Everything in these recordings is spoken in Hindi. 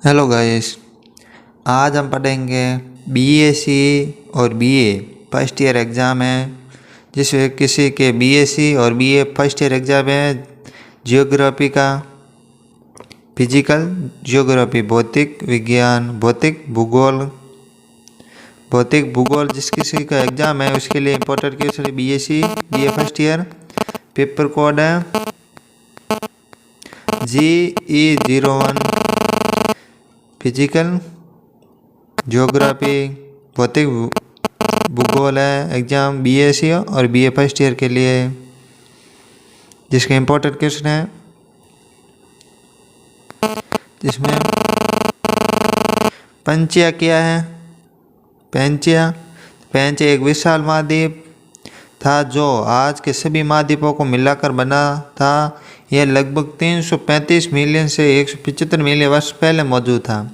Hello guys. आज हम पढ़ेंगे बीएससी और बीए फर्स्ट ईयर एग्ज़ाम है। जिसमें किसी के बीएससी और बीए फर्स्ट ईयर एग्ज़ाम है जियोग्राफी का, फिजिकल जियोग्राफी, भौतिक विज्ञान, भौतिक भूगोल जिस किसी का एग्ज़ाम है उसके लिए इम्पोर्टेंट क्वेश्चन है BSc BA first year. Paper code है GE01। फिजिकल ज्योग्राफी भौतिक भूगोल है एग्ज़ाम बीएससी और बीए फर्स्ट ईयर के लिए, जिसके इम्पोर्टेंट क्वेश्चन है जिसमें पंचिया क्या है। पेंचिया एक विशाल महाद्वीप था जो आज के सभी महाद्वीपों को मिलाकर बना था। यह लगभग 335 मिलियन से 175 मिलियन वर्ष पहले मौजूद था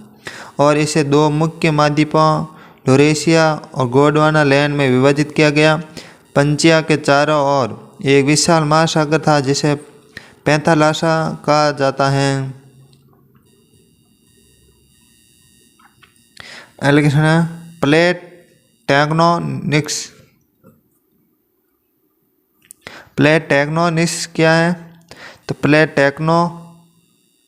और इसे दो मुख्य महाद्वीपों लॉरेशिया और गोंडवाना लैंड में विभाजित किया गया। पंचिया के चारों ओर एक विशाल महासागर था जिसे पैंथालासा कहा जाता है। एलिगेशन है प्लेट टेक्टोनिक्स क्या है? तो प्लेट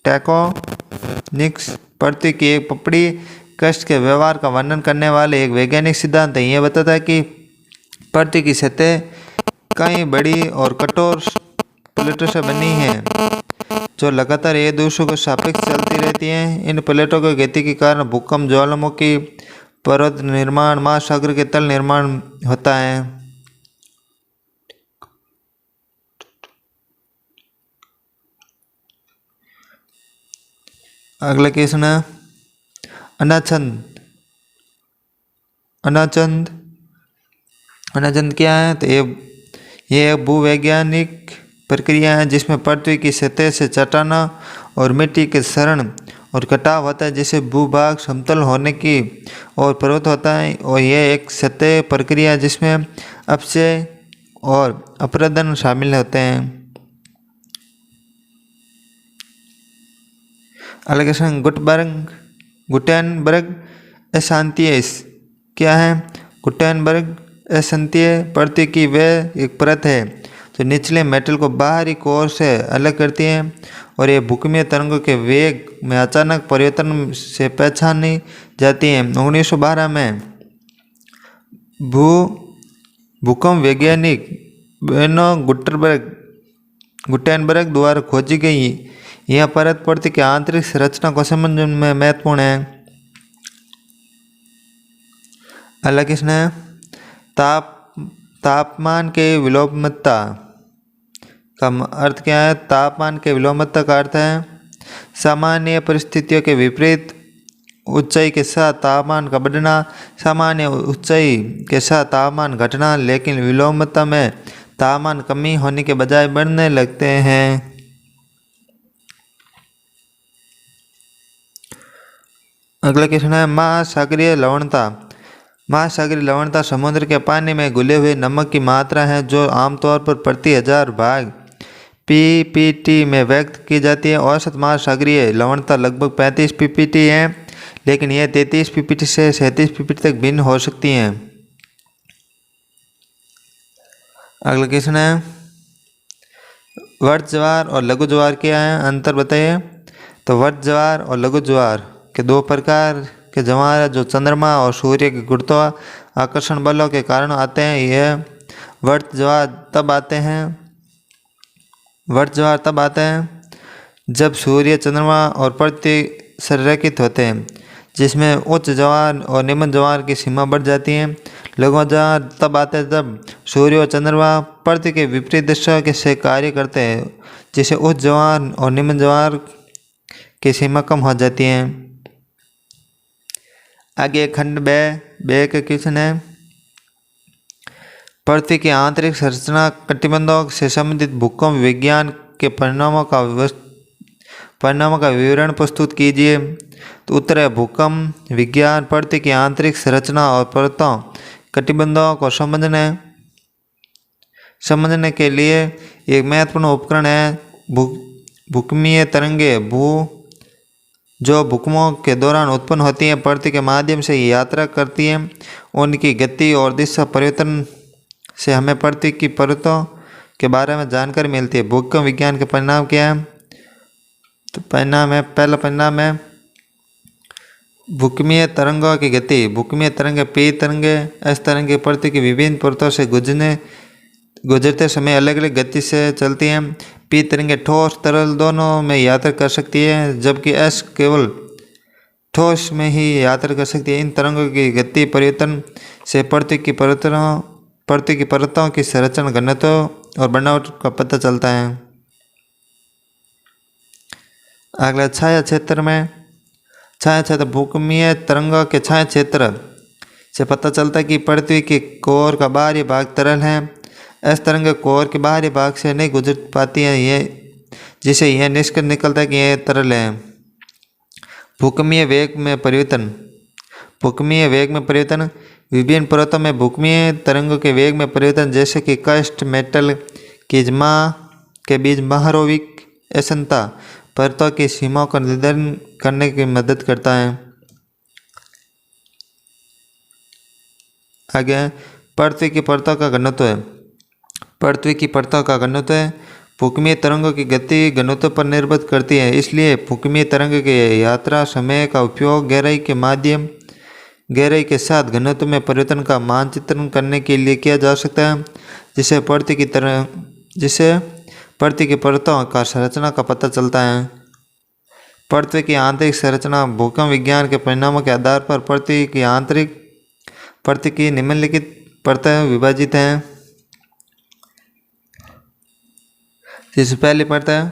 टेक्टोनिक्स पृथ्वी की एक पपड़ी कष्ट के व्यवहार का वर्णन करने वाले एक वैज्ञानिक सिद्धांत है। यह बताता है कि पृथ्वी की सतह कई बड़ी और कठोर प्लेटों से बनी है जो लगातार एक दूसरे को सापेक्ष चलती रहती हैं। इन प्लेटों की गति के कारण भूकंप, ज्वालामुखी, पर्वत निर्माण, महासागर के तल निर्माण होता है। अगला क्वेश्चन है अनाचंद क्या है? तो ये एक भूवैज्ञानिक प्रक्रिया है जिसमें पृथ्वी की सतह से चट्टाना और मिट्टी के क्षरण और कटाव होता है, जिससे भूभाग समतल होने की और पर्वत होता है। और यह एक सतह प्रक्रिया है जिसमें अपक्षय और अपरदन शामिल होते हैं। अगला क्वेश्चन गुटेनबर्ग अशांतीय क्या है? गुटेनबर्ग अशांतीय पृथ्वी की वह एक परत है जो निचले मेटल को बाहरी कोर से अलग करती है और ये भूकंपीय तरंगों के वेग में अचानक परिवर्तन से पहचानी जाती है। 1912 में भूकंप वैज्ञानिक बेनो गुटेनबर्ग द्वारा खोजी गई यह परत पृथ्वी की आंतरिक संरचना को समझने में महत्वपूर्ण है। अगला क्वेश्चन है तापमान के विलोमता का अर्थ क्या है? तापमान के विलोमता का अर्थ है सामान्य परिस्थितियों के विपरीत ऊंचाई के साथ तापमान का बढ़ना, सामान्य ऊंचाई के साथ तापमान घटना, लेकिन विलोमता में तापमान कमी होने के बजाय बढ़ने लगते हैं। अगला क्वेश्चन है महासागरीय लवणता समुद्र के पानी में घुले हुए नमक की मात्रा है जो आमतौर पर प्रति 1000 भाग पीपीटी में व्यक्त की जाती है। औसत महासागरीय लवणता लगभग 35 पीपीटी है, लेकिन यह 33 पीपीटी से 37 पीपीटी तक भिन्न हो सकती है। अगला क्वेश्चन है वर्त ज्वार और लघु ज्वार क्या है? अंतर बताइए। तो वर्त ज्वार और लघु ज्वार के दो प्रकार के ज्वार है जो चंद्रमा और सूर्य के गुरुत्वाकर्षण बलों के कारण आते हैं। यह वर्त ज्वार तब आते हैं जब सूर्य, चंद्रमा और पृथ्वी संरेखित होते हैं, जिसमें उच्च ज्वार और निम्न ज्वार की सीमा बढ़ जाती है। लघु ज्वार तब आते हैं जब सूर्य और चंद्रमा पृथ्वी के विपरीत दिशा के से कार्य करते हैं, जिससे उच्च ज्वार और निम्न ज्वार की सीमा कम हो जाती है। आगे खंड बे का क्वेश्चन है पृथ्वी की आंतरिक संरचना कटिबंधों से संबंधित भूकंप विज्ञान के परिणामों का विवरण प्रस्तुत कीजिए। तो उत्तर है भूकंप विज्ञान पृथ्वी की आंतरिक संरचना और परतों कटिबंधों को समझने के लिए एक महत्वपूर्ण उपकरण है। भूकंपीय तरंगें जो भूकंपों के दौरान उत्पन्न होती हैं, पृथ्वी के माध्यम से यात्रा करती हैं। उनकी गति और दिशा परिवर्तन से हमें पृथ्वी की परतों के बारे में जानकारी मिलती है। भूकंप विज्ञान के परिणाम क्या है? तो परिणाम है, पहला परिणाम है भूकंपीय तरंगों की गति। भूकंपीय तरंगे पी तरंगे एस तरंगे पृथ्वी की विभिन्न परतों से गुजरते समय अलग अलग गति से चलती हैं। पी तरंगे ठोस तरल दोनों में यात्रा कर सकती है, जबकि एस केवल ठोस में ही यात्रा कर सकती है। इन तरंगों की गति परिवर्तन से पृथ्वी की परतों की संरचना, घनत्व और बनावट का पता चलता है। अगला छाया क्षेत्र में, छाया क्षेत्र भूकंपीय तरंगों के छाया क्षेत्र से पता चलता है कि पृथ्वी के कोर का बाहरी भाग तरल है। इस तरंग कोर के बाहरी भाग से नहीं गुजर पाती है, जिसे यह निष्कर्ष निकलता है कि यह तरल है। भूकंपीय वेग में परिवर्तन। भूकंपीय वेग में परिवर्तन विभिन्न परतों में भूकंपीय तरंगों के वेग में परिवर्तन, जैसे कि क्रस्ट मेटल की जमा के बीच महारोविक असंता परतों की सीमाओं का निर्धारण करने की मदद करता है। आगे पृथ्वी की परतों का घनत्व है। पृथ्वी की परतों का घनत्व है भूकंपीय तरंगों की गति घनत्व पर निर्भर करती है। इसलिए भूकंपीय तरंग के यात्रा समय का उपयोग गहराई के साथ घनत्व में परिवर्तन का मानचित्रण करने के लिए किया जा सकता है, जिससे पृथ्वी की परतों का संरचना का पता चलता है। पृथ्वी की आंतरिक संरचना भूकंप विज्ञान के परिणामों के आधार पर पृथ्वी की निम्नलिखित परतें विभाजित हैं। जिससे पहली परत है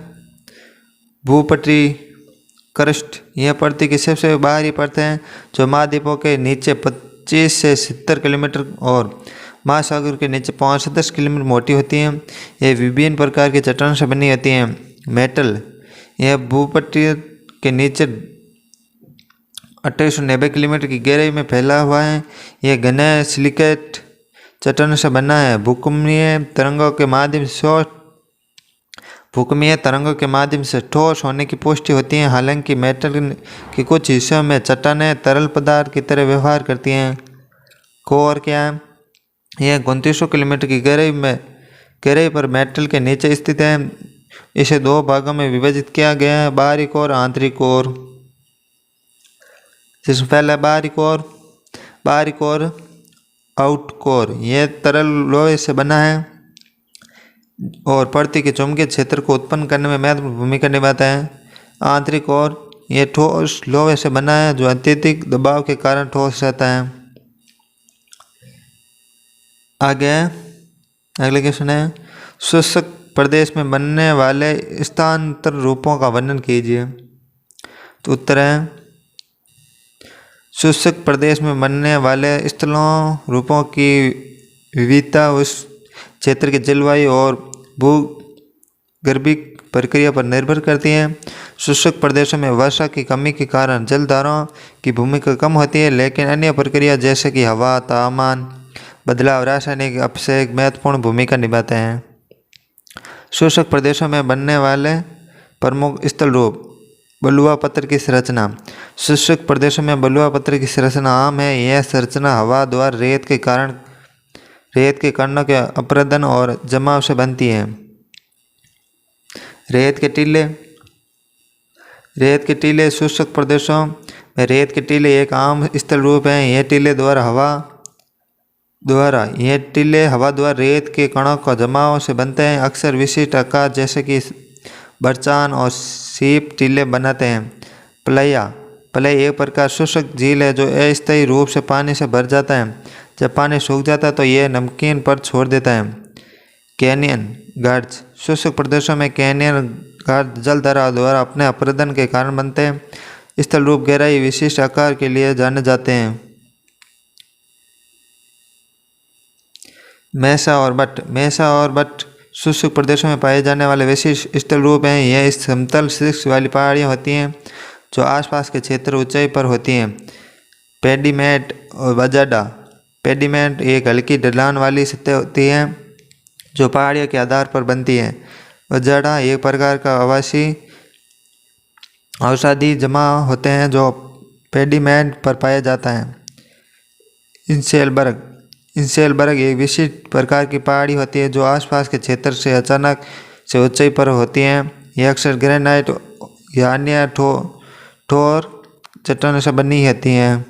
भूपटरी क्रस्ट। यह पृथ्वी की सबसे बाहरी परत है, जो महाद्वीपों के नीचे 25 से 70 किलोमीटर और महासागर के नीचे 5 से 10 किलोमीटर मोटी होती हैं। यह विभिन्न प्रकार की चट्टानों से बनी होती हैं। मेटल, यह भूपटरी के नीचे 2890 किलोमीटर की गहराई में फैला हुआ है। यह घने सिलिकेट चट्टानों से बना है। भूकंपीय तरंगों के माध्यम से ठोस होने की पुष्टि होती है। हालांकि मेटल के कुछ हिस्सों में चट्टानें तरल पदार्थ की तरह व्यवहार करती हैं। कोर क्या है? यह 2900 किलोमीटर की गहराई पर मेटल के नीचे स्थित है। इसे दो भागों में विभाजित किया गया है, बाहरी कोर, आंतरिक कोर। जिसमें पहला बाहरी कोर आउट कोर। यह तरल लोहे से बना है और पृथ्वी के चुंबकीय क्षेत्र को उत्पन्न करने में महत्वपूर्ण भूमिका निभाता है। आंतरिक कोर, यह ठोस लोहे से बना है, जो अत्यधिक दबाव के कारण ठोस रहता है। अगले क्वेश्चन है शुष्क प्रदेश में बनने वाले स्थानांतर रूपों का वर्णन कीजिए। तो उत्तर है शुष्क प्रदेश में बनने वाले स्थलों रूपों की विविधता उस क्षेत्र के जलवायु और भूगर्भिक प्रक्रिया पर निर्भर करती है। शुष्क प्रदेशों में वर्षा की कमी के कारण जलधाराओं की भूमिका कम होती है, लेकिन अन्य प्रक्रिया जैसे कि हवा, तापमान बदलाव, रासायनिक अपक्षय महत्वपूर्ण भूमिका निभाते हैं। शुष्क प्रदेशों में बनने वाले प्रमुख स्थल रूप। बलुआ पत्थर की संरचना। शुष्क प्रदेशों में बलुआ पत्थर की संरचना आम है। यह संरचना हवा द्वारा रेत के कणों के अपरदन और जमाव से बनती है। रेत के टीले शुष्क प्रदेशों में रेत के टीले एक आम स्थल रूप है। यह टीले हवा द्वारा रेत के कणों का जमाव से बनते हैं। अक्सर विशिष्ट आकार जैसे कि बरचान और सीप टीले बनाते हैं। प्लया एक प्रकार शुष्क झील है जो अस्थायी रूप से पानी से भर जाता है। जब पानी सूख जाता है तो यह नमकीन पर छोड़ देता है। Canyon guards. शुष्क प्रदेशों में कैनियन गार्ड जलधारा द्वारा अपने अपरदन के कारण बनते हैं। स्थल रूप, गहराई, विशिष्ट आकार के लिए जाने जाते हैं। मेसा और बट शुष्क प्रदेशों में पाए जाने वाले विशिष्ट स्थल रूप हैं। यह समतल शीर्ष वाली पहाड़ियाँ होती हैं जो आसपास के क्षेत्र ऊंचाई पर होती हैं। पेडीमेंट और वजाडा। पेडीमेंट एक हल्की ढलान वाली सतह होती है जो पहाड़ियों के आधार पर बनती है। वजाडा एक प्रकार का आवासीय औषधि जमा होते हैं जो पेडिमेंट पर पाया जाता है। इंसेलबर्ग एक विशिष्ट प्रकार की पहाड़ी होती है जो आसपास के क्षेत्र से अचानक से ऊंचाई पर होती है। यह अक्सर ग्रेनाइट या अन्य ठोर चट्टानों से बनी होती हैं।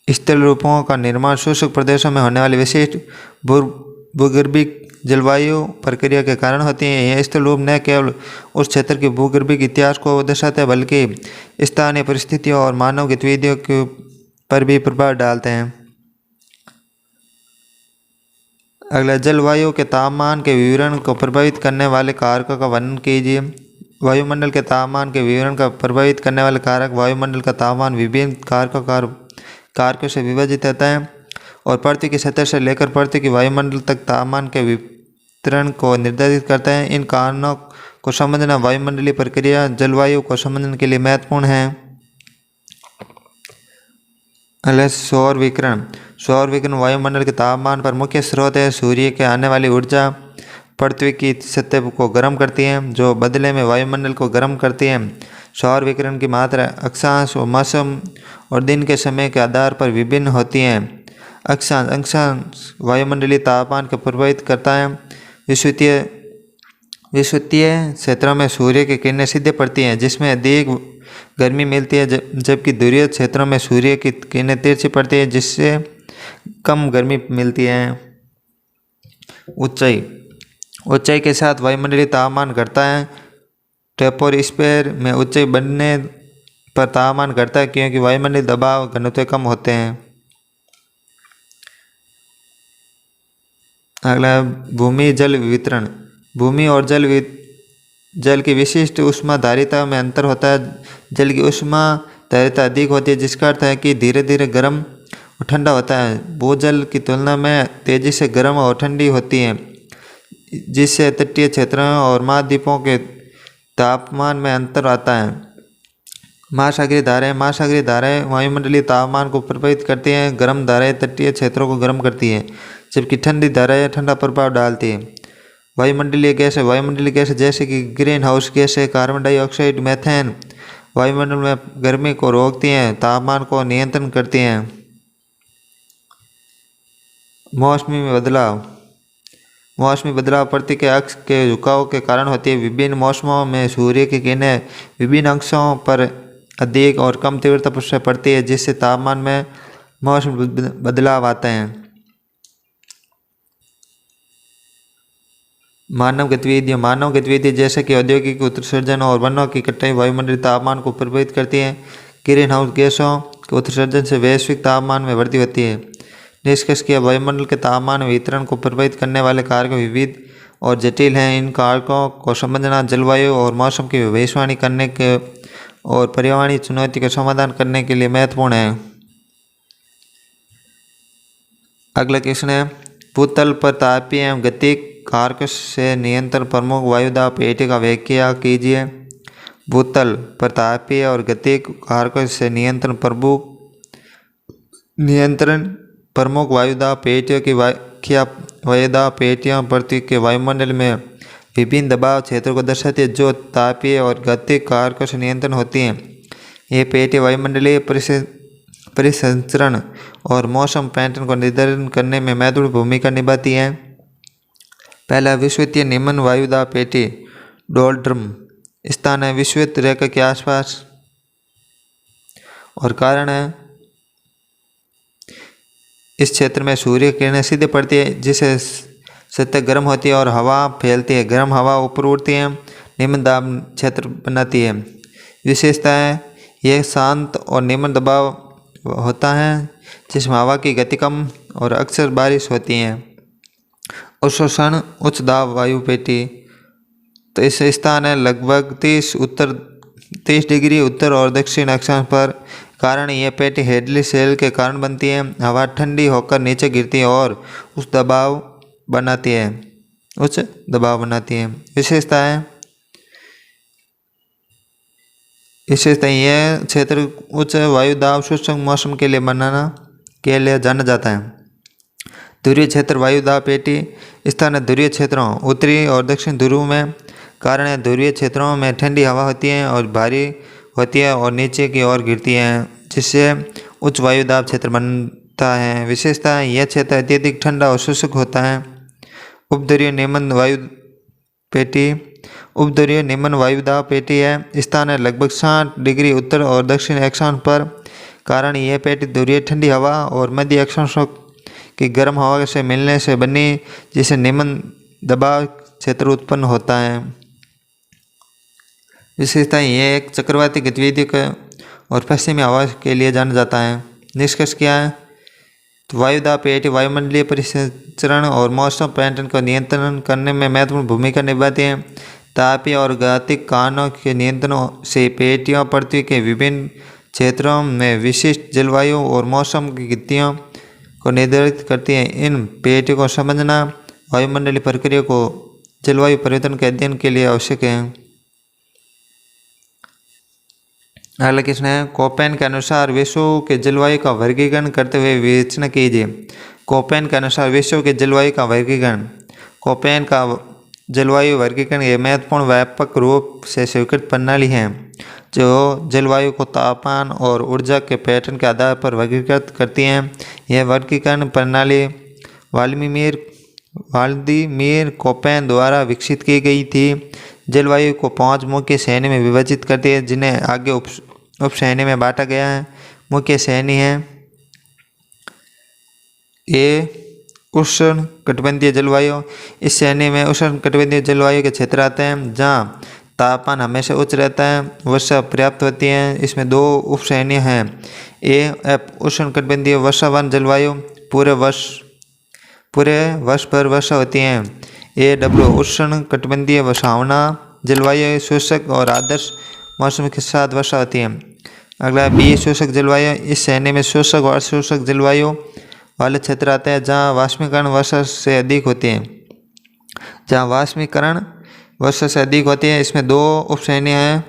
स्थल रूपों का निर्माण शुष्क प्रदेशों में होने वाली विशिष्ट भूगर्भिक जलवायु प्रक्रिया के कारण होती है। यह स्थल रूप न केवल उस क्षेत्र के भूगर्भिक इतिहास को दर्शाते हैं बल्कि स्थानीय परिस्थितियों और मानव गतिविधियों के पर भी प्रभाव डालते हैं। अगला, जलवायु के तापमान के विवरण को प्रभावित करने वाले कारकों का वर्णन कीजिए। वायुमंडल के तापमान के विवरण का प्रभावित करने वाले कारक। वायुमंडल का तापमान विभिन्न कारकों से विभाजित होता है और पृथ्वी की सतह से लेकर पृथ्वी की वायुमंडल तक तापमान के वितरण को निर्धारित करता है। इन कारणों को समझना वायुमंडलीय प्रक्रिया जलवायु को समझने के लिए महत्वपूर्ण है। सौर विकिरण। सौर विकिरण वायुमंडल के तापमान पर मुख्य स्रोत है। सूर्य के आने वाली ऊर्जा पृथ्वी की सतह को गर्म करती है जो बदले में वायुमंडल को गर्म करती है। सौर विकिरण की मात्रा अक्षांश और मौसम और दिन के समय के आधार पर विभिन्न होती है। अक्षांश वायुमंडलीय तापमान को प्रभावित करता है। विषुवतीय क्षेत्रों में सूर्य की किरणें सीधे पड़ती हैं जिसमें अधिक गर्मी मिलती है, जबकि ध्रुवीय क्षेत्रों में सूर्य की किरणें तिरछी पड़ती है जिससे कम गर्मी मिलती है। ऊंचाई के साथ वायुमंडलीय तापमान घटता है। ट्रोपोस्फीयर में ऊंचाई बढ़ने पर तापमान घटता है क्योंकि वायुमंडलीय दबाव घनत्व कम होते हैं। अगला, भूमि जल वितरण। भूमि और जल की विशिष्ट ऊष्माधारिता में अंतर होता है। जल की ऊष्माधारिता अधिक होती है जिसका अर्थ है कि धीरे धीरे गर्म और ठंडा होता है। भूजल की तुलना में तेजी से गर्म और ठंडी होती है जिससे तटीय क्षेत्रों और महाद्वीपों के तापमान में अंतर आता है। महासागरीय धाराएं वायुमंडलीय तापमान को प्रभावित करती हैं। गर्म धाराएं तटीय क्षेत्रों को गर्म करती हैं जबकि ठंडी धाराएं ठंडा प्रभाव डालती हैं। वायुमंडलीय गैस जैसे कि ग्रीन हाउस गैसें, कार्बन डाइऑक्साइड, मीथेन वायुमंडल में गर्मी को रोकती हैं, तापमान को नियंत्रण करती हैं। मौसमी बदलाव पृथ्वी के अक्ष के झुकाव के कारण होती है। विभिन्न मौसमों में सूर्य की किरणें विभिन्न अक्षों पर अधिक और कम तीव्रता से पड़ती है जिससे तापमान में मौसमी बदलाव आते हैं। मानव गतिविधि जैसे कि औद्योगिक उत्सर्जन और वनों की कटाई वायुमंडलीय तापमान को प्रभावित करती है। ग्रीन हाउस गैसों के उत्सर्जन से वैश्विक तापमान में वृद्धि होती है। निष्कर्ष किया, वायुमंडल के तापमान वितरण को प्रभावित करने वाले कारक विविध और जटिल हैं। इन कारकों को समझना जलवायु और मौसम की भविष्यवाणी करने के और पर्यावरणीय चुनौती का समाधान करने के लिए महत्वपूर्ण है। अगला क्वेश्चन है, भूतल पर तापीय एवं गतिक कारकों से नियंत्रण प्रमुख वायुदाब पेटी का व्याख्या कीजिए। भूतल पर तापीय और गतिक कारकों से नियंत्रण प्रमुख वायुदाब पेटियों की व्याख्या। वायुदाब पेटियां पृथ्वी के वायुमंडल में विभिन्न दबाव क्षेत्रों को दर्शाती है जो तापीय और गतिक कारकों से नियंत्रण होती हैं। ये पेटियां वायुमंडलीय परिसंचरण और मौसम पैटर्न को निर्धारित करने में महत्वपूर्ण भूमिका निभाती हैं। पहला, विषुवतीय निम्न वायुदाब पेटी डोल्ड्रम स्थान है विषुवत रेखा के आसपास और कारण है इस क्षेत्र में सूर्य किरणें सीधे पड़ती है जिससे सतह गर्म होती है और हवा फैलती है। गर्म हवा ऊपर उड़ती है, निम्न दाब क्षेत्र बनाती है। विशेषता है, यह शांत और निम्न दबाव होता है जिसमें हवा की गति कम और अक्सर बारिश होती है। अवशोषण उच्च दाब वायु पेटी, तो इस स्थान है लगभग 30 डिग्री उत्तर और दक्षिण अक्षांश पर। कारण यह पेटी हेडली सेल के कारण बनती है। हवा ठंडी होकर नीचे गिरती है और उच्च दबाव बनाती है। विशेषता यह क्षेत्र उच्च वायु दाब शुष्क मौसम के लिए जाना जाता है। ध्रुवीय क्षेत्र वायु दाब पेटी स्थान है ध्रुवीय क्षेत्रों उत्तरी और दक्षिण ध्रुव में कारण है ध्रुवीय क्षेत्रों में ठंडी हवा होती है और भारी होती है और नीचे की ओर गिरती है, जिससे उच्च वायु दाब क्षेत्र बनता है। विशेषता यह क्षेत्र अत्यधिक ठंडा और शुष्क होता है। उपध्रुवीय निम्न वायु पेटी उपध्रुवीय निम्न वायुदाब पेटी है। स्थान है लगभग 60 डिग्री उत्तर और दक्षिण अक्षांश पर। कारण यह पेटी ध्रुवीय ठंडी हवा और मध्य अक्षांशों की गर्म हवा से मिलने से बनी, जिससे निम्न दबाव क्षेत्र उत्पन्न होता है। विशेषता यह एक चक्रवाती गतिविधि और पश्चिमी हवा के लिए जाना जाता है। निष्कर्ष क्या है? तो वायुदाब पेटी वायुमंडलीय परिसंचरण और मौसम पैटर्न को नियंत्रण करने में महत्वपूर्ण भूमिका निभाती है। तापीय और घातीय कारणों के नियंत्रण से पेटियां पृथ्वी के विभिन्न क्षेत्रों में विशिष्ट जलवायु और मौसम की गतियों को निर्धारित करती हैं। इन पेटियों को समझना वायुमंडलीय प्रक्रिया को जलवायु परिवर्तन के अध्ययन के लिए आवश्यक है। अगला क्वेश्चन है, कोपेन के अनुसार विश्व के जलवायु का वर्गीकरण करते हुए विवेचना कीजिए। कोपेन के अनुसार विश्व के जलवायु का वर्गीकरण। कोपेन का जलवायु वर्गीकरण एक महत्वपूर्ण व्यापक रूप से स्वीकृत प्रणाली है जो जलवायु को तापमान और ऊर्जा के पैटर्न के आधार पर वर्गीकृत करती है। यह वर्गीकरण प्रणाली व्लादिमीर कोपेन द्वारा विकसित की गई थी। जलवायु को 5 मुख्य श्रेणी में विभाजित करती है, जिन्हें आगे उप श्रेणी में बांटा गया है। मुख्य श्रेणी है ए उष्ण कटिबंधीय जलवायु। इस श्रेणी में उष्ण कटिबंधीय जलवायु के क्षेत्र आते हैं जहाँ तापमान हमेशा उच्च रहता है, वर्षा पर्याप्त होती है। इसमें 2 उप श्रेणियाँ हैं। एफ उष्ण कटिबंधीय वर्षावन जलवायु, पूरे वर्ष भर वर्षा होती है। ए डब्ल्यू उष्ण कटिबंधीय वर्षावना जलवायु, शुष्क और आदर्श मौसम के साथ वर्षा होती है। अगला बी शुष्क जलवायु। इस श्रेणी में शुष्क और शुष्क जलवायु वाले क्षेत्र आते हैं जहाँ वाष्पीकरण वर्षा से अधिक होती है। इसमें 2 उप श्रेणियाँ हैं,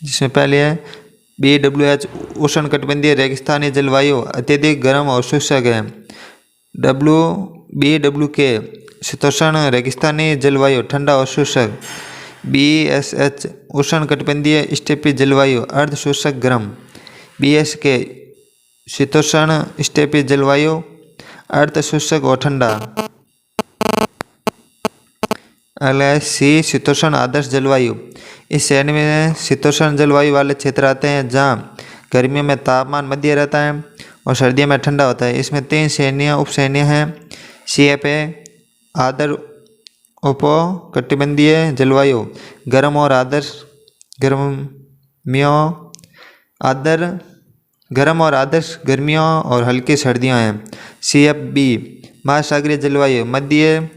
जिसमें पहले है BWH उष्ण कटिबंधीय रेगिस्तानी जलवायु, अत्यधिक गर्म और शुष्क है। BWK शीतोष्ण रेगिस्तानी जलवायु, ठंडा और शुष्क। BSH उष्ण कटिबंधीय स्टेपी जलवायु, अर्ध शुष्क गर्म। BSK शीतोष्ण स्टेपी जलवायु, अर्ध शुष्क और ठंडा। अगला है सी शीतोष्ण आदर्श जलवायु। इस श्रेणी में शीतोष्ण जलवायु वाले क्षेत्र आते हैं जहाँ गर्मियों में तापमान मध्य रहता है और सर्दियों में ठंडा होता है। इसमें 3 श्रेणियाँ उप श्रेणियाँ हैं। CFA आदर उपोष्णकटिबंधीय जलवायु, गर्म और आदर्श गर्मियों और हल्की सर्दियाँ हैं। CFB महासागरीय जलवायु, मध्य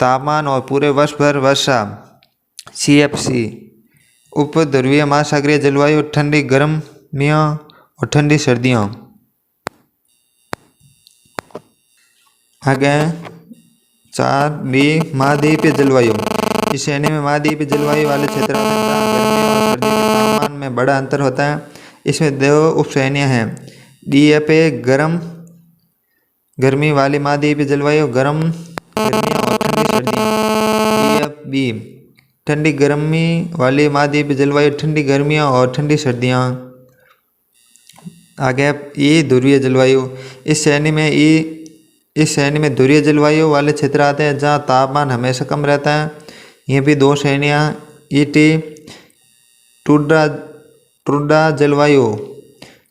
तापमान और पूरे वर्ष भर वर्षा। CFC उपध्रुवीय महासागरीय जलवायु, ठंडी गर्मियों और ठंडी सर्दियों। आगे 4B महाद्वीपीय जलवायु। इस श्रेणी में महाद्वीपीय जलवायु वाले क्षेत्र आते हैं जहाँ गर्मियों और सर्दी के तापमान में बड़ा अंतर होता है। इसमें 2 उप श्रेणियाँ हैं। DFA गर्मी वाली महाद्वीपीय जलवायु, गर्म गर्मियाँ और ठंडी सर्दियाँ। DFB ठंडी गर्मी वाली महाद्वीपीय जलवायु, ठंडी गर्मियाँ और ठंडी सर्दियाँ। आगे ई ध्रुवीय जलवायु। इस श्रेणी में ध्रुवीय जलवायु वाले क्षेत्र आते हैं जहाँ तापमान हमेशा कम रहता है। ये भी 2 श्रेणियाँ। ET टुंड्रा जलवायु,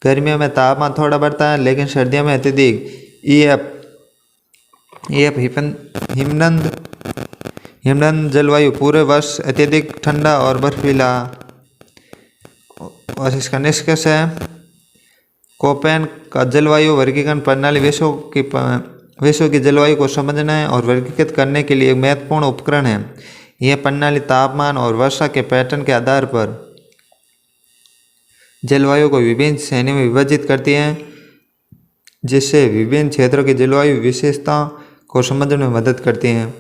गर्मियों में तापमान थोड़ा बढ़ता है लेकिन सर्दियों में अत्यधिक। EF हिमनद जलवायु, पूरे वर्ष अत्यधिक ठंडा और बर्फीला। और इसका निष्कर्ष है कोपेन का जलवायु वर्गीकरण प्रणाली विश्व की जलवायु को समझने और वर्गीकृत करने के लिए एक महत्वपूर्ण उपकरण है। यह प्रणाली तापमान और वर्षा के पैटर्न के आधार पर जलवायु को विभिन्न श्रेणी में विभाजित करती है, जिससे विभिन्न क्षेत्रों की जलवायु विशेषताओं को समझने में मदद करती हैं।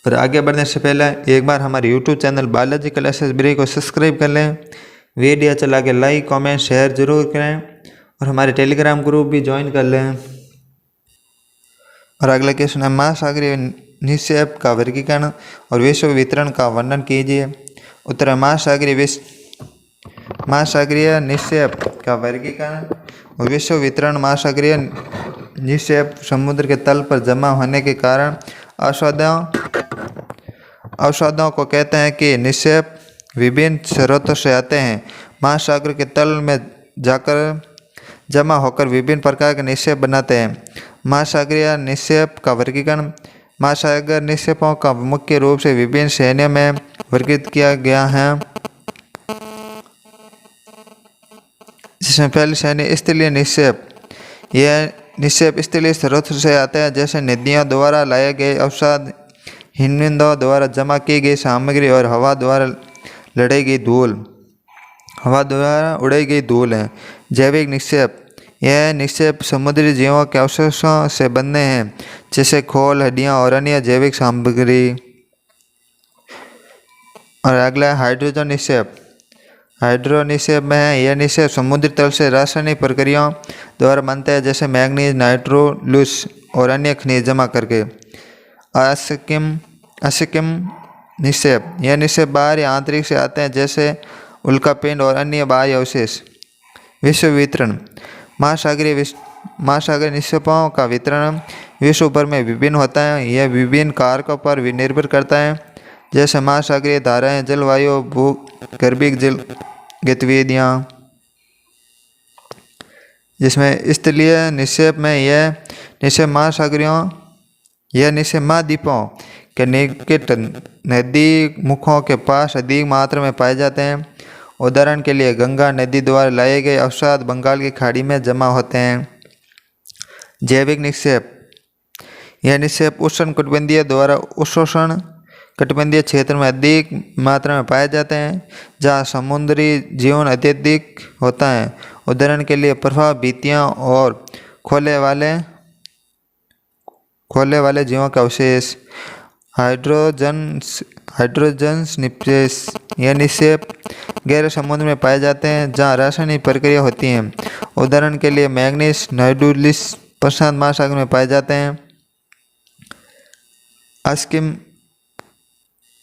और आगे बढ़ने से पहले एक बार हमारे YouTube चैनल बालाजी क्लासेस ब्री को सब्सक्राइब कर लें। वीडियो चला के लाइक कमेंट शेयर जरूर करें और हमारे टेलीग्राम ग्रुप भी ज्वाइन कर लें। और अगला क्वेश्चन है, महासागरीय निक्षेप का वर्गीकरण और विश्व वितरण का वर्णन कीजिए। उत्तर महासागरीय निक्षेप का वर्गीकरण और विश्व वितरण। महासागरीय निक्षेप समुद्र के तल पर जमा होने के कारण अवसादों को कहते हैं कि निक्षेप विभिन्न स्रोतों से आते हैं। महासागर के तल में जाकर जमा होकर विभिन्न प्रकार के निक्षेप बनाते हैं। महासागरीय निक्षेप का वर्गीकरण। महासागर निक्षेपों का मुख्य रूप से विभिन्न श्रेणियों में वर्गीकृत किया गया है, जिसमें पहली श्रेणी स्थलीय निक्षेप। यह निक्षेप स्थलीय स्रोतों से आते हैं, जैसे नदियों द्वारा लाए गए अवसाद, हिमनदों द्वारा जमा की गई सामग्री और हवा द्वारा उड़ाई गई धूल है। जैविक निक्षेप। यह निक्षेप समुद्री जीवों के अवशेषों से बने हैं, जैसे खोल, हड्डियां और अन्य जैविक सामग्री। और अगला हाइड्रोजन निक्षेप। हाइड्रो निक्षेप में है। यह निक्षेप समुद्री तल से रासायनिक प्रक्रियाओं द्वारा बनते हैं, जैसे मैग्नीज, नाइट्रोलस और अन्य खनिज जमा करके। असिक्किम निक्षेप। यह निक्षेप बाहरी आंतरिक से आते हैं, जैसे उल्कापिंड और अन्य बाह्य अवशेष। विश्व वितरण। महासागरीय निक्षेपों का वितरण विश्व भर में विभिन्न होता है। यह विभिन्न कारकों पर निर्भर करता है, जैसे महासागरीय धाराएं, जलवायु, भूगर्भिक जल गतिविधियाँ। जिसमें स्थलीय निक्षेप में यह निक्षेप महाद्वीपों के निकट नदी मुखों के पास अधिक मात्रा में पाए जाते हैं। उदाहरण के लिए गंगा नदी द्वारा लाए गए अवसाद बंगाल की खाड़ी में जमा होते हैं। जैविक निक्षेप। यह निक्षेप उष्णकटिबंधीय द्वारा उपोष्ण कटिबंधीय क्षेत्र में अधिक मात्रा में पाए जाते हैं, जहाँ समुद्री जीवन अत्यधिक होता है। उदाहरण के लिए प्रवाह, भित्तियाँ और खोले वाले जीवों का अवशेष। हाइड्रोजन निक्षेप। यह निक्षेप गहरे समुद्र में पाए जाते हैं, जहाँ रासायनिक प्रक्रिया होती है। उदाहरण के लिए मैग्नीज, नाइट्रोलस प्रशांत महासागर में पाए जाते हैं। असिक्किम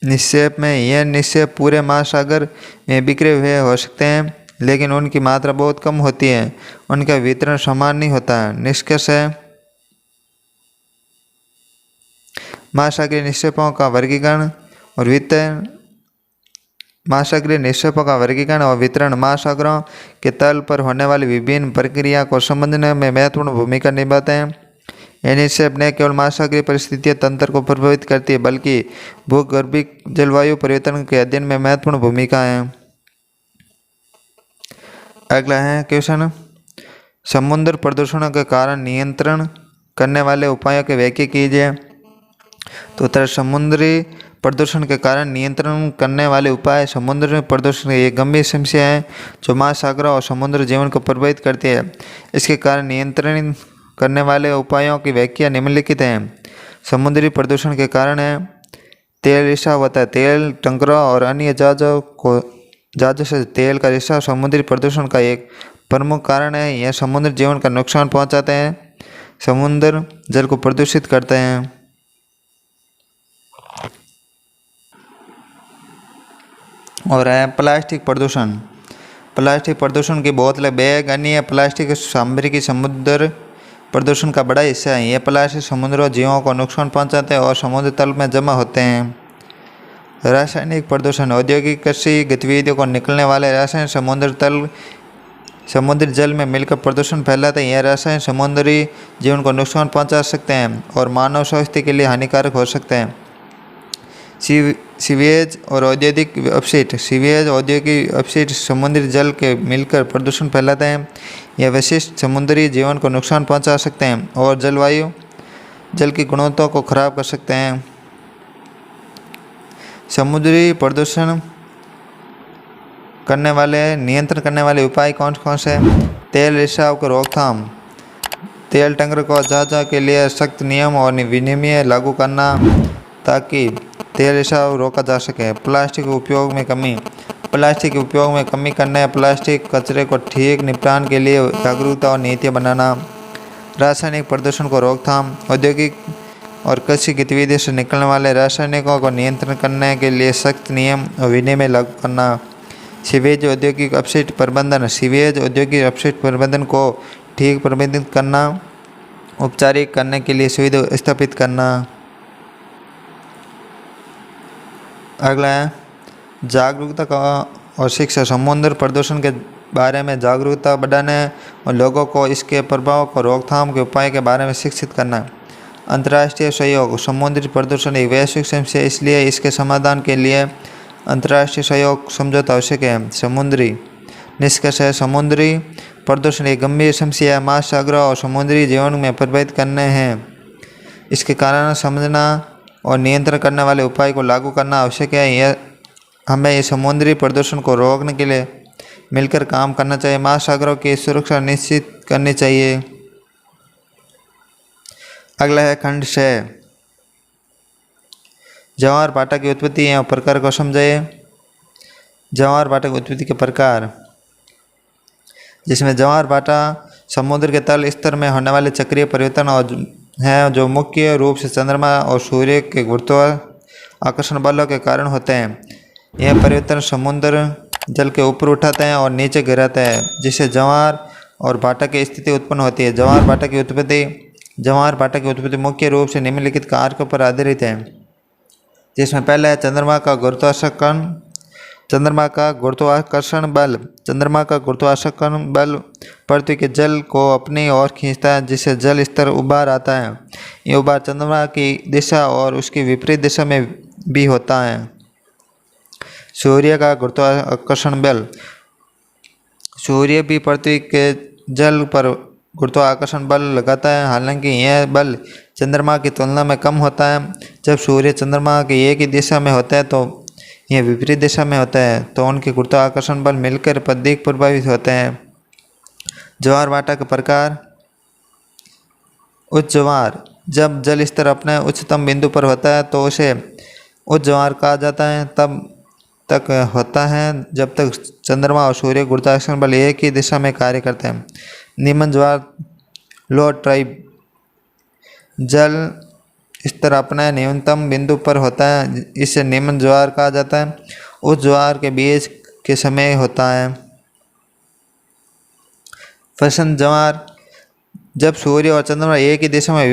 निक्षेप में यह निक्षेप पूरे महासागर में बिखरे हुए हो सकते हैं, लेकिन उनकी मात्रा बहुत कम होती है। उनका वितरण समान नहीं होता है। निष्कर्ष है, महासागरीय निक्षेपों का वर्गीकरण और वितरण। महासागरीय निक्षेपों का वर्गीकरण और वितरण महासागरों के तल पर होने वाली विभिन्न प्रक्रिया को समझने में महत्वपूर्ण भूमिका निभाते हैं। यह निक्षेप न केवल महासागरीय परिस्थितियों तंत्र को प्रभावित करती है, बल्कि भूगर्भिक जलवायु परिवर्तन के अध्ययन में महत्वपूर्ण भूमिका है। अगला है क्वेश्चन, समुद्र प्रदूषण के कारण नियंत्रण करने वाले उपायों की व्याख्या कीजिए। तो उत्तर, समुद्री प्रदूषण के कारण नियंत्रण करने वाले उपाय। समुद्र में प्रदूषण एक गंभीर समस्या है जो महासागरों और समुद्र जीवन को प्रभावित करती है। इसके कारण नियंत्रण करने वाले उपायों की व्याख्या निम्नलिखित है। समुद्री प्रदूषण के कारण है तेल रिसाव होता है। तेल टैंकरों और अन्य जहाज़ों से तेल का रिसाव समुद्री प्रदूषण का एक प्रमुख कारण है। यह समुद्र जीवन का नुकसान पहुंचाते हैं, समुद्र जल को प्रदूषित करते हैं। और है प्लास्टिक प्रदूषण। प्लास्टिक प्रदूषण की बोतलें, बैग, अन्य प्लास्टिक सामग्री समुद्र प्रदूषण का बड़ा हिस्सा है। ये प्लास्टिक समुद्र जीवों को नुकसान पहुंचाते हैं और समुद्र तल में जमा होते हैं। रासायनिक प्रदूषण। औद्योगिक कृषि गतिविधियों को निकलने वाले रासायन समुद्री जल में मिलकर प्रदूषण फैलाते हैं। यह रासायन समुद्री जीवन को नुकसान पहुंचा सकते हैं और मानव स्वास्थ्य के लिए हानिकारक हो सकते हैं। सीवेज और औद्योगिक अपशिष्ट। सीवेज, औद्योगिक अपशिष्ट समुद्री जल के मिलकर प्रदूषण फैलाते हैं। यह विशिष्ट समुद्री जीवन को नुकसान पहुंचा सकते हैं और जल की गुणवत्ता को खराब कर सकते हैं। समुद्री प्रदूषण नियंत्रण करने वाले उपाय कौन कौन से हैं? तेल रिसाव की रोकथाम। तेल टैंकर को जहाज़ों के लिए सख्त नियम और विनियम लागू करना ताकि तेल रिसाव रोका जा सके। प्लास्टिक उपयोग में कमी। प्लास्टिक के उपयोग में कमी करना है। प्लास्टिक कचरे को ठीक निपटान के लिए जागरूकता और नीतियाँ बनाना। रासायनिक प्रदूषण को रोकथाम। और कृषि गतिविधि से निकलने वाले रासायनिकों को नियंत्रण करने के लिए सख्त नियम और विनियम लागू करना। सीवेज औद्योगिक अपशिष्ट प्रबंधन, सीवेज औद्योगिक अपशिष्ट प्रबंधन को ठीक प्रबंधित करना, औपचारिक करने के लिए सुविधा स्थापित करना। अगला है जागरूकता का और शिक्षा, समुद्र प्रदूषण के बारे में जागरूकता बढ़ाने और लोगों को इसके प्रभाव को रोकथाम के उपाय के बारे में शिक्षित करना। अंतर्राष्ट्रीय सहयोग, समुद्री प्रदूषण एक वैश्विक समस्या, इसलिए इसके समाधान के लिए अंतर्राष्ट्रीय सहयोग समझौता आवश्यक है। समुद्री निष्कर्ष है, समुद्री प्रदूषण एक गंभीर समस्या महासागरों और समुद्री जीवन में प्रभावित करने हैं। इसके कारण समझना और नियंत्रण करने वाले उपाय को लागू करना आवश्यक है। हमें इस समुद्री प्रदूषण को रोकने के लिए मिलकर काम करना चाहिए। महासागरों की सुरक्षा निश्चित करनी चाहिए। अगला है खंड 6, ज्वार भाटा की उत्पत्ति एवं प्रकार को समझाइए। ज्वार भाटा की उत्पत्ति के प्रकार, जिसमें ज्वार भाटा समुद्र के तल स्तर में होने वाले चक्रीय परिवर्तन और हैं जो मुख्य रूप से चंद्रमा और सूर्य के गुरुत्वाकर्षण बलों के कारण होते हैं। यह परिवर्तन समुद्र जल के ऊपर उठाते हैं और नीचे गिराते हैं, जिससे ज्वार और भाटा की स्थिति उत्पन्न होती है। ज्वार भाटा की उत्पत्ति मुख्य रूप से निम्नलिखित कारकों पर आधारित है, जिसमें पहला है चंद्रमा का गुरुत्वाकर्षण बल पृथ्वी के जल को अपनी ओर खींचता है, जिससे जल स्तर उबार आता है। ये उबार चंद्रमा की दिशा और उसकी विपरीत दिशा में भी होता है। सूर्य का गुरुत्वाकर्षण बल, सूर्य भी पृथ्वी के जल पर गुरुत्वाकर्षण बल लगाता है, हालांकि यह बल चंद्रमा की तुलना में कम होता है। जब सूर्य चंद्रमा की एक ही दिशा में होता है तो यह विपरीत दिशा में होता है, तो उनके गुरुत्वाकर्षण बल मिलकर अधिक प्रभावित होते हैं। ज्वार भाटा के प्रकार, उच्च ज्वार, जब जल स्तर अपने उच्चतम बिंदु पर होता है तो उसे उच्च ज्वार कहा जाता है। तब तक होता है जब तक चंद्रमा और सूर्य गुरुत्वाकर्षण बल एक ही दिशा में कार्य करते हैं। निम्न ज्वार, लो ट्राइब, जल स्तर अपने न्यूनतम बिंदु पर होता है, इसे निम्न ज्वार कहा जाता है। उस ज्वार के बीच के समय होता है। फसन ज्वार, जब सूर्य और चंद्रमा एक दिशा में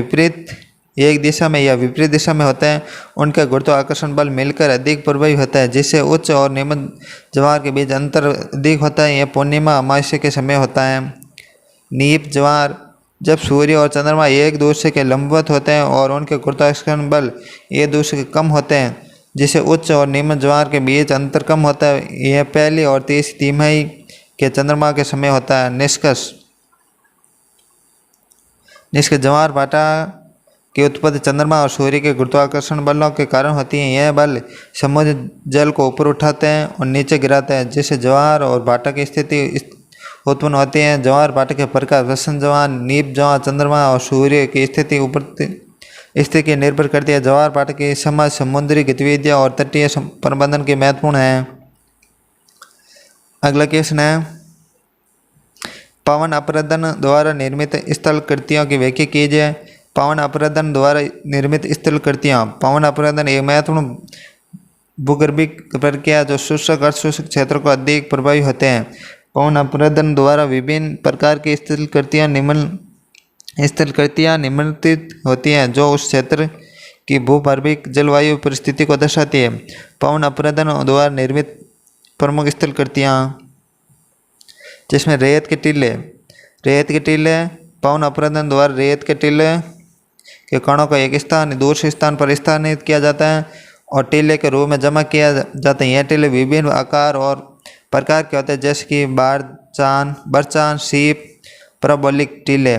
या विपरीत दिशा में होते हैं, उनका गुरुत्वाकर्षण बल मिलकर अधिक प्रभावी होता है, जिससे उच्च और निम्न ज्वार के बीच अंतर अधिक होता है। यह पूर्णिमा अमावस्या के समय होता है। नीप ज्वार, जब सूर्य और चंद्रमा एक दूसरे के लंबवत होते हैं और उनके गुरुत्वाकर्षण बल एक दूसरे के कम होते हैं, जिससे उच्च और निम्न ज्वार के बीच अंतर कम होता है। यह पहली और तीसरी तिमाही के चंद्रमा के समय होता है। निष्कर्ष ज्वार भाटा की उत्पत्ति चंद्रमा और सूर्य के गुरुत्वाकर्षण बलों के कारण होती है। यह बल समुद्र जल को ऊपर उठाते हैं और नीचे गिराते हैं, जिससे ज्वार और भाटा की स्थिति उत्पन्न होती है। ज्वार भाटा के प्रकार, फसन ज्वार, नीप ज्वार, चंद्रमा और सूर्य की स्थिति की निर्भर करती है। ज्वार भाटा की समझ समुद्री गतिविधियां और तटीय प्रबंधन की महत्वपूर्ण है। अगला क्वेश्चन है, पवन अपरदन द्वारा निर्मित स्थल कृतियों की व्याख्या कीजिए। पवन अपरदन द्वारा निर्मित स्थल कृतियाँ, पवन अपरदन एक महत्वपूर्ण भूगर्भिक प्रक्रिया जो शुष्क और शुष्क क्षेत्रों को अधिक प्रभावी होते हैं। पवन अपरदन द्वारा विभिन्न प्रकार की स्थल कृतियाँ निम्नलिखित होती हैं, जो उस क्षेत्र की भूगर्भिक जलवायु परिस्थिति को दर्शाती है। पवन अपरदन द्वारा निर्मित प्रमुख स्थल कृतियाँ, जिसमें रेत के टीले, पवन अपरदन द्वारा रेत के टीले के कणों को एक स्थान दूसरे स्थान पर स्थानांतरित किया जाता है और टीले के रूप में जमा किया जाता है। यह टीले विभिन्न आकार और प्रकार के होते हैं, जैसे कि बरचान, सीप, पैराबोलिक टीले।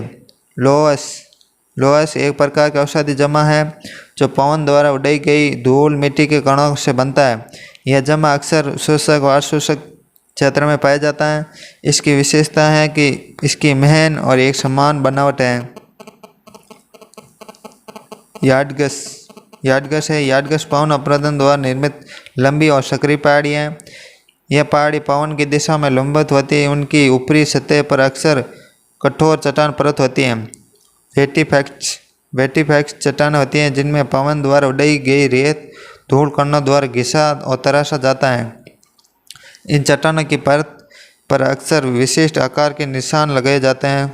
लोहस एक प्रकार का औषधि जमा है जो पवन द्वारा उड़ाई गई धूल मिट्टी के कणों से बनता है। यह जमा अक्सर शुष्क और अशुष्क क्षेत्र में पाया जाता है। इसकी विशेषता है कि इसकी महन और एक समान बनावट है। यार्डगस पवन अपरदन द्वारा निर्मित लंबी और सक्रिय पहाड़ी है। यह पहाड़ी पवन की दिशा में लंबवत होती है। उनकी ऊपरी सतह पर अक्सर कठोर चट्टान परत होती है। वेटिफाइक्स चट्टानें होती हैं जिनमें पवन द्वारा उड़ाई गई रेत धूल कणों द्वारा घिसा और तराशा जाता है। इन चट्टानों की परत पर अक्सर विशिष्ट आकार के निशान लगाए जाते हैं।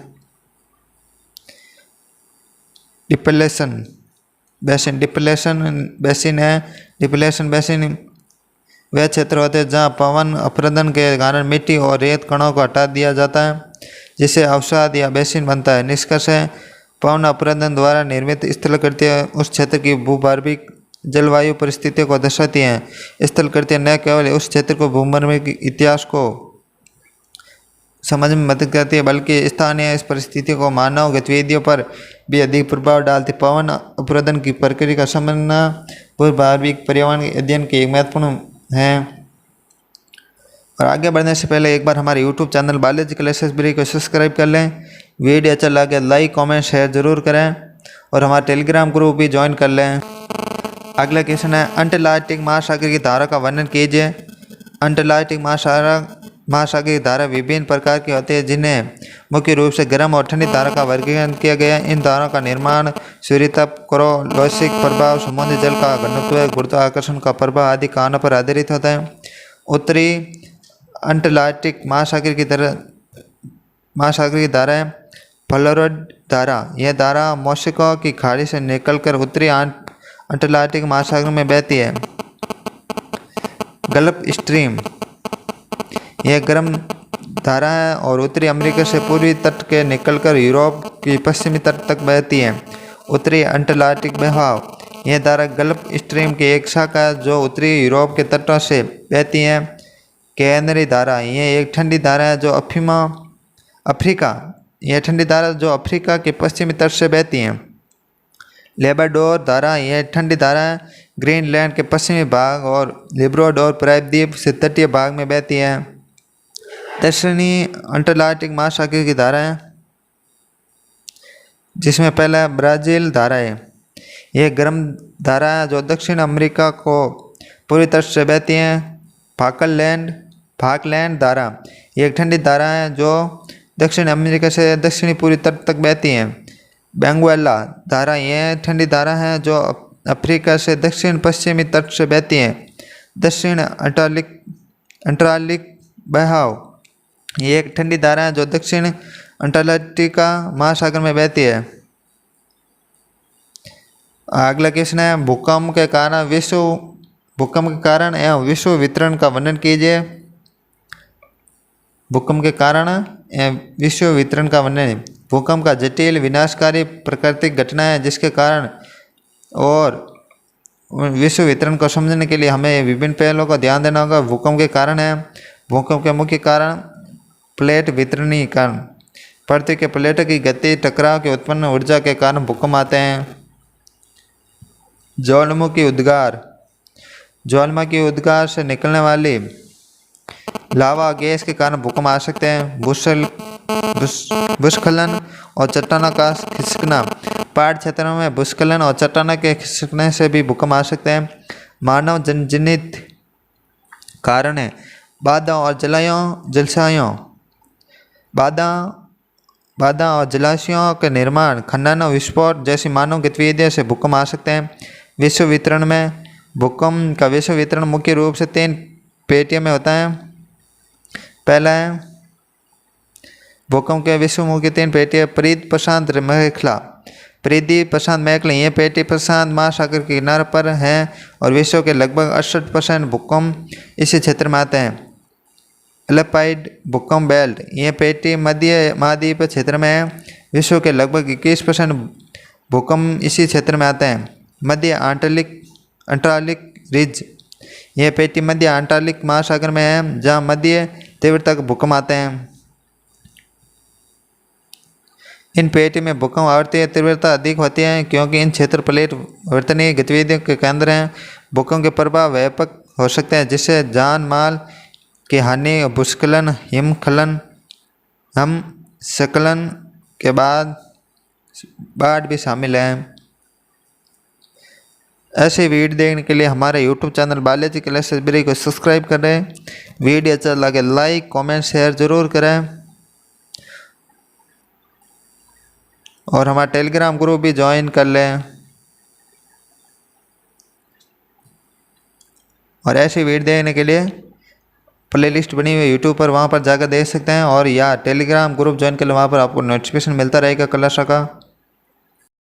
डिप्लेशन बेसिन डिप्लेशन बेसिन वे क्षेत्र होते हैं जहाँ पवन अपरदन के कारण मिट्टी और रेत कणों को हटा दिया जाता है, जिससे अवसाद या बेसिन बनता है। निष्कर्ष है, पवन अपरदन द्वारा निर्मित स्थलकृतियाँ उस क्षेत्र की भूगर्भिक जलवायु परिस्थितियों को दर्शाती हैं। स्थलकृतियाँ न केवल उस क्षेत्र को भूगर्भिक इतिहास को समझ में मदद करती है, बल्कि स्थानीय इस परिस्थिति को मानव गतिविधियों पर भी अधिक प्रभाव डालती है। पवन अपरदन की प्रक्रिया का समझना भूगर्भिक पर्यावरण अध्ययन की एक महत्वपूर्ण है। और आगे बढ़ने से पहले एक बार हमारे YouTube चैनल बायोलॉजिकल लाइब्रेरी को सब्सक्राइब कर लें। वीडियो अच्छा लगे लाइक कमेंट शेयर जरूर करें और हमारा टेलीग्राम ग्रुप भी ज्वाइन कर लें। अगला क्वेश्चन है, अंटार्कटिक महासागर की धारा का वर्णन कीजिए। अंटार्कटिक महासागर की धारा विभिन्न प्रकार की होती है, जिन्हें मुख्य रूप से गर्म और ठंडी धारा का वर्गीकरण किया गया है। इन धाराओं का निर्माण सूर्यताप, क्रोलोसिक प्रभाव, समुद्री जल का घनत्व, गुरुत्वाकर्षण का प्रभाव आदि कारणों पर आधारित होता है। उत्तरी अंटार्कटिक महासागर की धारा है फ्लोराइड धारा। यह धारा मोस्को की खाड़ी से निकलकर उत्तरी अंटार्कटिक महासागर में बहती है। गल्फ स्ट्रीम यह गर्म धारा है और उत्तरी अमेरिका से पूर्वी तट के निकलकर यूरोप की पश्चिमी तट तक बहती है। उत्तरी अंटार्कटिक बहाव यह धारा गल्फ स्ट्रीम की एक शाखा है जो उत्तरी यूरोप के तटों से बहती है। कैनरी धारा यह एक ठंडी धारा है जो अफ्रीका के पश्चिमी तट से बहती है। लेब्राडोर धारा यह ठंडी धारा है ग्रीनलैंड के पश्चिमी भाग और लेब्राडोर प्रायद्वीप से तटीय भाग में बहती है। दक्षिणी अंटार्कटिक महासागर की धारा है जिसमें पहला ब्राजील धारा है। यह गर्म धारा है जो दक्षिण अमेरिका को पूरी तट से बहती है। फाकलैंड धारा यह एक ठंडी धारा है जो दक्षिण अमेरिका से दक्षिणी पूरी तट तक बहती है। बेंगुएला धारा यह ठंडी धारा है जो अफ्रीका से दक्षिण पश्चिमी तट से बहती है। दक्षिण अंटार्कटिक बहाव यह एक ठंडी धारा है जो दक्षिण अंटार्कटिका महासागर में बहती है। अगला क्वेश्चन है, भूकंप के कारण एवं विश्व वितरण का वर्णन कीजिए। भूकंप के कारण एवं विश्व वितरण का वर्णन। भूकंप का जटिल विनाशकारी प्राकृतिक घटना है जिसके कारण और विश्व वितरण को समझने के लिए हमें विभिन्न पहलुओं का ध्यान देना होगा। भूकंप के कारण है, भूकंप के मुख्य कारण प्लेट वितरणीकरण, पृथ्वी के प्लेटों की गति, टकराव के उत्पन्न ऊर्जा के कारण भूकंप आते हैं। ज्वालामुखी उद्गार से निकलने वाली लावा गैस के कारण भूकंप आ सकते हैं। भूस्खलन और चट्टानों का खिसकना, पहाड़ क्षेत्रों में भूस्खलन और चट्टानों के खिसकने से भी भूकंप आ सकते हैं। मानव जनित कारण है, बाधा और जलाशयों के निर्माण, खनन और विस्फोट जैसी मानव गतिविधियों से भूकंप आ सकते हैं। विश्व वितरण में भूकंप का विश्व वितरण मुख्य रूप से 3 पेटियों में होता है। पहला है भूकंप के विश्वमुखी 3 पेटियाँ परिधि प्रशांत मेखला। ये पेटी प्रशांत महासागर के किनारे पर है और विश्व के लगभग 68% भूकंप इसी क्षेत्र में आते हैं। एल्पाइड भूकंप बेल्ट, ये पेटी मध्य महाद्वीप क्षेत्र में है। विश्व के लगभग 21% भूकंप इसी क्षेत्र में आते हैं। मध्य अंटार्कटिक रिज, यह पेटी मध्य अंटार्कटिक महासागर में है जहाँ मध्य तीव्रता के भूकंप आते हैं। इन पेटी में भूकंप आवृत्ति तीव्रता अधिक होती है क्योंकि इन क्षेत्र प्लेट वर्तनीय गतिविधियों के केंद्र हैं। भूकंप के प्रभाव व्यापक हो सकते हैं जिससे जान माल की हानि, भूस्खलन, हिमस्खलन के बाद बाढ़ भी शामिल है। ऐसे वीडियो देखने के लिए हमारे YouTube चैनल बायोलॉजिकल लाइब्रेरी को सब्सक्राइब करें। वीडियो अच्छा लगे लाइक कमेंट शेयर जरूर करें। और हमारा टेलीग्राम ग्रुप भी ज्वाइन कर लें। और ऐसी वीडियो देखने के लिए प्लेलिस्ट बनी हुई है यूट्यूब पर, वहाँ पर जाकर देख सकते हैं। और या टेलीग्राम ग्रुप ज्वाइन कर लें, वहाँ पर आपको नोटिफिकेशन मिलता रहेगा क्लास का।